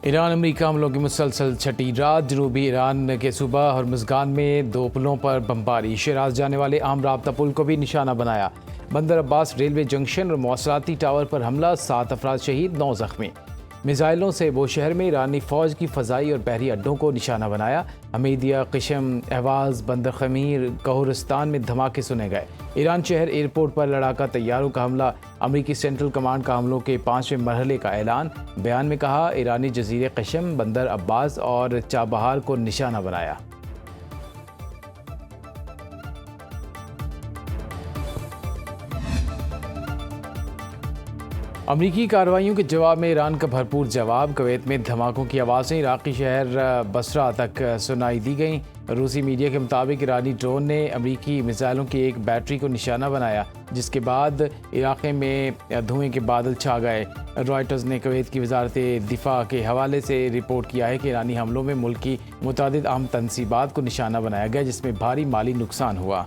ایران امریکہ حملوں کی مسلسل چھٹی رات، جنوبی ایران کے صوبہ ہرمزگان میں 2 پلوں پر بمباری، شیراز جانے والے اہم رابطہ پل کو بھی نشانہ بنایا۔ بندر عباس ریلوے جنکشن اور مواصلاتی ٹاور پر حملہ، 7 افراد شہید، 9 زخمی۔ میزائلوں سے بو شہر میں ایرانی فوج کی فضائی اور بحری اڈوں کو نشانہ بنایا۔ حمیدیہ، قشم، اہواز، بندر خمیر، کہورستان میں دھماکے سنے گئے۔ ایران شہر ایئرپورٹ پر لڑاکا طیاروں کا حملہ، امریکی سینٹرل کمانڈ کا حملوں کے 5ویں مرحلے کا اعلان۔ بیان میں کہا، ایرانی جزیرے قشم، بندر عباس اور چابہار کو نشانہ بنایا۔ امریکی کارروائیوں کے جواب میں ایران کا بھرپور جواب، کویت میں دھماکوں کی آوازیں عراقی شہر بصرہ تک سنائی دی گئیں۔ روسی میڈیا کے مطابق ایرانی ڈرون نے امریکی میزائلوں کی ایک بیٹری کو نشانہ بنایا، جس کے بعد علاقے میں دھوئیں کے بادل چھا گئے۔ رائٹرز نے کویت کی وزارت دفاع کے حوالے سے رپورٹ کیا ہے کہ ایرانی حملوں میں ملک کی متعدد اہم تنصیبات کو نشانہ بنایا گیا، جس میں بھاری مالی نقصان ہوا۔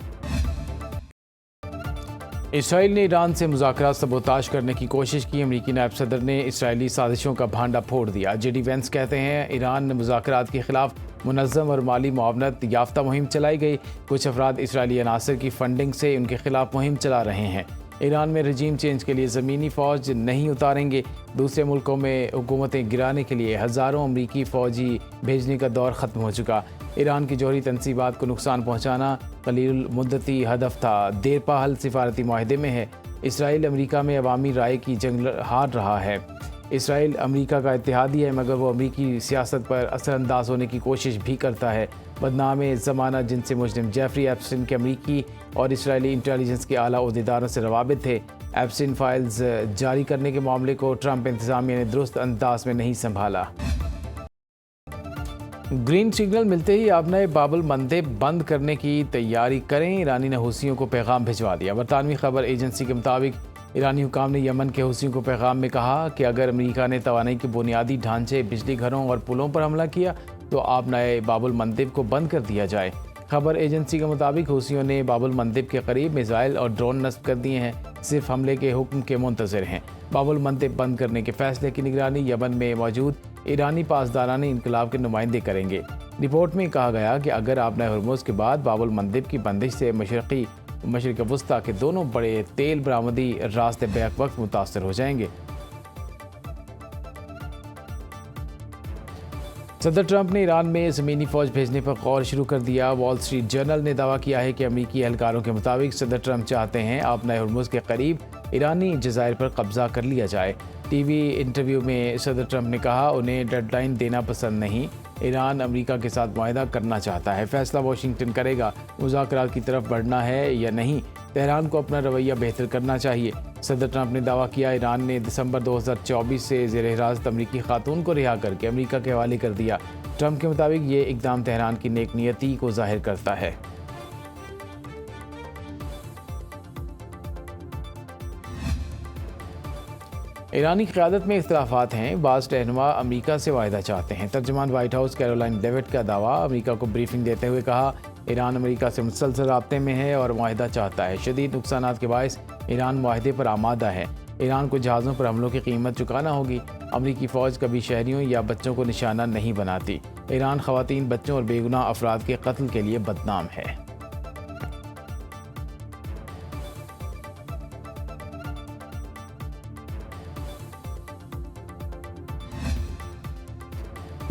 اسرائیل نے ایران سے مذاکرات سبوتاژ کرنے کی کوشش کی، امریکی نائب صدر نے اسرائیلی سازشوں کا بھانڈا پھوڑ دیا۔ جے ڈی وینس کہتے ہیں، ایران مذاکرات کے خلاف منظم اور مالی معاونت یافتہ مہم چلائی گئی۔ کچھ افراد اسرائیلی عناصر کی فنڈنگ سے ان کے خلاف مہم چلا رہے ہیں۔ ایران میں رجیم چینج کے لیے زمینی فوج نہیں اتاریں گے۔ دوسرے ملکوں میں حکومتیں گرانے کے لیے ہزاروں امریکی فوجی بھیجنے کا دور ختم ہو چکا۔ ایران کی جوہری تنصیبات کو نقصان پہنچانا قلیل المدتی ہدف تھا، دیر پا حل سفارتی معاہدے میں ہے۔ اسرائیل امریکہ میں عوامی رائے کی جنگ ہار رہا ہے۔ اسرائیل امریکہ کا اتحادی ہے، مگر وہ امریکی سیاست پر اثر انداز ہونے کی کوشش بھی کرتا ہے۔ بدنام زمانہ جنسی مجرم جیفری ایپسٹین کے امریکی اور اسرائیلی انٹیلیجنس کے اعلیٰ عہدیداروں سے روابط تھے۔ ایپسٹین فائلز جاری کرنے کے معاملے کو ٹرمپ انتظامیہ نے درست انداز میں نہیں سنبھالا۔ گرین سگنل ملتے ہی آبنائے باب المندب بند کرنے کی تیاری کریں، ایرانی نے حوثیوں کو پیغام بھجوا دیا۔ برطانوی خبر ایجنسی کے مطابق ایرانی حکام نے یمن کے حوثیوں کو پیغام میں کہا کہ اگر امریکہ نے توانائی کے بنیادی ڈھانچے، بجلی گھروں اور پلوں پر حملہ کیا تو آبنائے باب المندب کو بند کر دیا جائے۔ خبر ایجنسی کے مطابق حوثیوں نے باب المندب کے قریب میزائل اور ڈرون نصب کر دیے ہیں، صرف حملے کے حکم کے منتظر ہیں۔ باب المندب بند کرنے کے فیصلے کی نگرانی یمن میں موجود ایرانی پاسداران انقلاب کے نمائندے کریں گے۔ رپورٹ میں کہا گیا کہ اگر آبنائے ہرمز کے بعد باب المندب کی بندش سے مشرق وسطیٰ کے دونوں بڑے تیل برآمدی راستے بیک وقت متاثر ہو جائیں گے۔ صدر ٹرمپ نے ایران میں زمینی فوج بھیجنے پر غور شروع کر دیا۔ وال اسٹریٹ جرنل نے دعویٰ کیا ہے کہ امریکی اہلکاروں کے مطابق صدر ٹرمپ چاہتے ہیں آبنائے ہرمز کے قریب ایرانی جزائر پر قبضہ کر لیا جائے۔ ٹی وی انٹرویو میں صدر ٹرمپ نے کہا، انہیں ڈیڈ لائن دینا پسند نہیں، ایران امریکہ کے ساتھ معاہدہ کرنا چاہتا ہے، فیصلہ واشنگٹن کرے گا، مذاکرات کی طرف بڑھنا ہے یا نہیں، تہران کو اپنا رویہ بہتر کرنا چاہیے۔ صدر ٹرمپ نے دعویٰ کیا، ایران نے دسمبر 2024 سے زیر حراست امریکی خاتون کو رہا کر کے امریکہ کے حوالے کر دیا۔ ٹرمپ کے مطابق یہ اقدام تہران کی نیک نیتی کو ظاہر کرتا ہے۔ ایرانی قیادت میں اختلافات ہیں، بعض رہنما امریکہ سے معاہدہ چاہتے ہیں۔ ترجمان وائٹ ہاؤس کیرولائن لیوٹ کا دعویٰ، امریکہ کو بریفنگ دیتے ہوئے کہا، ایران امریکہ سے مسلسل رابطے میں ہے اور معاہدہ چاہتا ہے۔ شدید نقصانات کے باعث ایران معاہدے پر آمادہ ہے۔ ایران کو جہازوں پر حملوں کی قیمت چکانا ہوگی۔ امریکی فوج کبھی شہریوں یا بچوں کو نشانہ نہیں بناتی۔ ایران خواتین، بچوں اور بے گناہ افراد کے قتل کے لیے بدنام ہے۔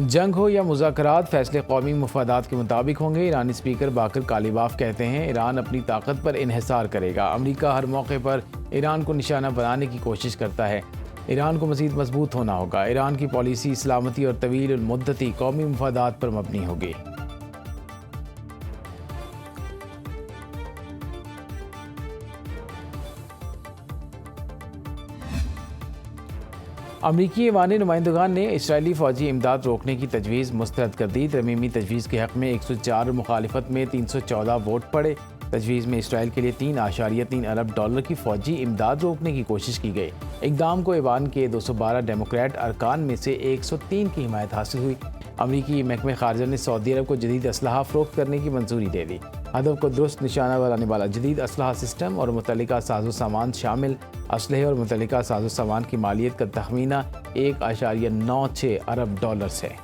جنگ ہو یا مذاکرات، فیصلے قومی مفادات کے مطابق ہوں گے، ایرانی اسپیکر باقر کالیباف کہتے ہیں۔ ایران اپنی طاقت پر انحصار کرے گا، امریکہ ہر موقع پر ایران کو نشانہ بنانے کی کوشش کرتا ہے۔ ایران کو مزید مضبوط ہونا ہوگا، ایران کی پالیسی سلامتی اور طویل المدتی قومی مفادات پر مبنی ہوگی۔ امریکی ایوان نمائندگان نے اسرائیلی فوجی امداد روکنے کی تجویز مسترد کر دی۔ ترمیمی تجویز کے حق میں 104 اور مخالفت میں 314 ووٹ پڑے۔ تجویز میں اسرائیل کے لیے $3.3 ارب کی فوجی امداد روکنے کی کوشش کی گئی۔ اقدام کو ایوان کے 212 ڈیموکریٹ ارکان میں سے 103 کی حمایت حاصل ہوئی۔ امریکی محکمہ خارجہ نے سعودی عرب کو جدید اسلحہ فروخت کرنے کی منظوری دے دی۔ ہدف کو درست نشانہ بنانے والا جدید اسلحہ سسٹم اور متعلقہ ساز و سامان شامل اسلحے اور متعلقہ ساز و سامان کی مالیت کا تخمینہ 1.96 ارب ڈالرز ہے۔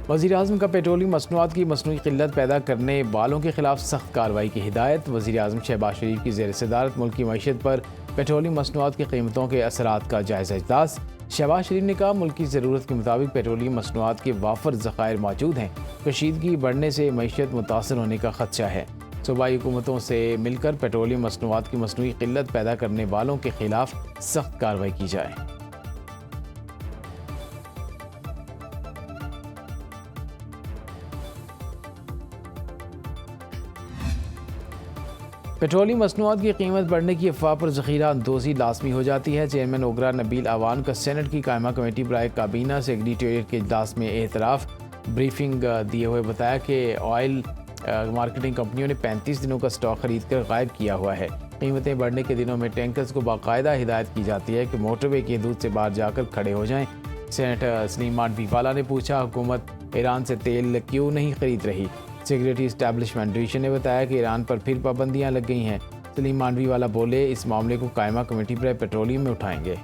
وزیر اعظم کا پیٹرولیم مصنوعات کی مصنوعی قلت پیدا کرنے والوں کے خلاف سخت کارروائی کی ہدایت۔ وزیر اعظم شہباز شریف کی زیر صدارت ملکی معیشت پر پیٹرولیم مصنوعات کی قیمتوں کے اثرات کا جائزہ اجلاس۔ شہباز شریف نے کہا ملک کی ضرورت کے مطابق پیٹرولیم مصنوعات کے وافر ذخائر موجود ہیں، کشیدگی بڑھنے سے معیشت متاثر ہونے کا خدشہ ہے۔ صوبائی حکومتوں سے مل کر پیٹرولیم مصنوعات کی مصنوعی قلت پیدا کرنے والوں کے خلاف سخت کارروائی کی جائے۔ پیٹرولیم مصنوعات کی قیمت بڑھنے کی افواہ پر ذخیرہ اندوزی لازمی ہو جاتی ہے۔ چیئرمین اوگرا نبیل آوان کا سینٹ کی قائمہ کمیٹی برائے کابینہ سیکریٹریٹ کے اجلاس میں اعتراف۔ بریفنگ دیے ہوئے بتایا کہ آئل مارکیٹنگ کمپنیوں نے 35 دنوں کا سٹاک خرید کر غائب کیا ہوا ہے۔ قیمتیں بڑھنے کے دنوں میں ٹینکرز کو باقاعدہ ہدایت کی جاتی ہے کہ موٹر وے کی حدود سے باہر جا کر کھڑے ہو جائیں۔ سینیٹر سلیم مانڈوی والا نے پوچھا حکومت ایران سے تیل کیوں نہیں خرید رہی؟ سیکریٹری اسٹیبلشمنٹ ڈویژن نے بتایا کہ ایران پر پھر پابندیاں لگ گئی ہیں۔ سلیم مانڈوی والا بولے اس معاملے کو قائمہ کمیٹی برائے پیٹرولیم میں اٹھائیں گے۔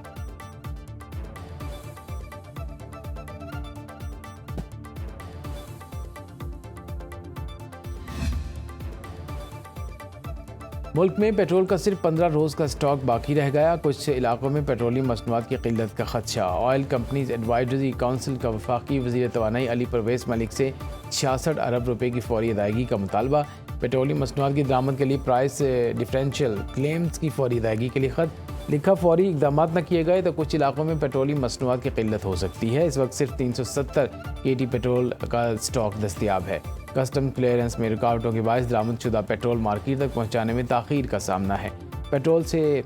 ملک میں پیٹرول کا صرف 15 روز کا سٹاک باقی رہ گیا۔ کچھ علاقوں میں پیٹرولیم مصنوعات کی قلت کا خدشہ۔ آئل کمپنیز ایڈوائزری کونسل کا وفاقی وزیر توانائی علی پرویز ملک سے 66 ارب روپے کی فوری ادائیگی کا مطالبہ۔ پیٹرولیم مصنوعات کی درآمد کے لیے پرائس ڈیفرینشیل کلیمز کی فوری ادائیگی کے لیے خط لکھا۔ فوری اقدامات نہ کیے گئے تو کچھ علاقوں میں پیٹرولیم مصنوعات کی قلت ہو سکتی ہے۔ اس وقت صرف 370 KT پیٹرول کا سٹاک دستیاب ہے۔ کسٹم کلیئرنس میں رکاوٹوں کے باعث درآمد شدہ پیٹرول مارکیٹ تک پہنچانے میں تاخیر کا سامنا ہے۔ پیٹرول سے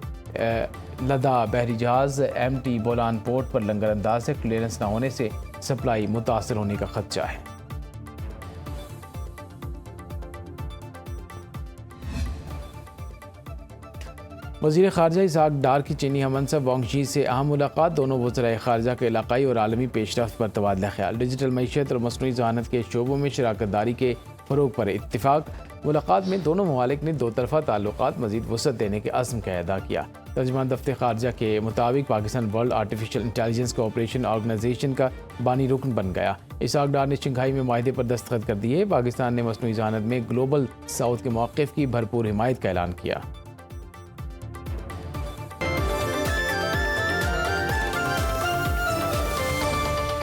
لدا بحری جہاز MT بولان پورٹ پر لنگر انداز ہے۔ کلیئرنس نہ ہونے سے سپلائی متاثر ہونے کا خدشہ ہے۔ وزیر خارجہ اسحاق ڈار کی چینی ہم منصب وانگ ژی سے اہم ملاقات۔ دونوں وزرائے خارجہ کے علاقائی اور عالمی پیش رفت پر تبادلہ خیال۔ ڈیجیٹل معیشت اور مصنوعی ذہانت کے شعبوں میں شراکت داری کے فروغ پر اتفاق۔ ملاقات میں دونوں ممالک نے دو طرفہ تعلقات مزید وسعت دینے کے عزم کا اعادہ کیا۔ ترجمان دفتر خارجہ کے مطابق Pakistan world artificial intelligence cooperation organization کا بانی رکن بن گیا۔ اسحاق ڈار نے شنگھائی میں معاہدے پر دستخط کر دیے۔ پاکستان نے مصنوعی ذہانت میں گلوبل ساؤتھ کے موقف کی بھرپور حمایت کا اعلان کیا۔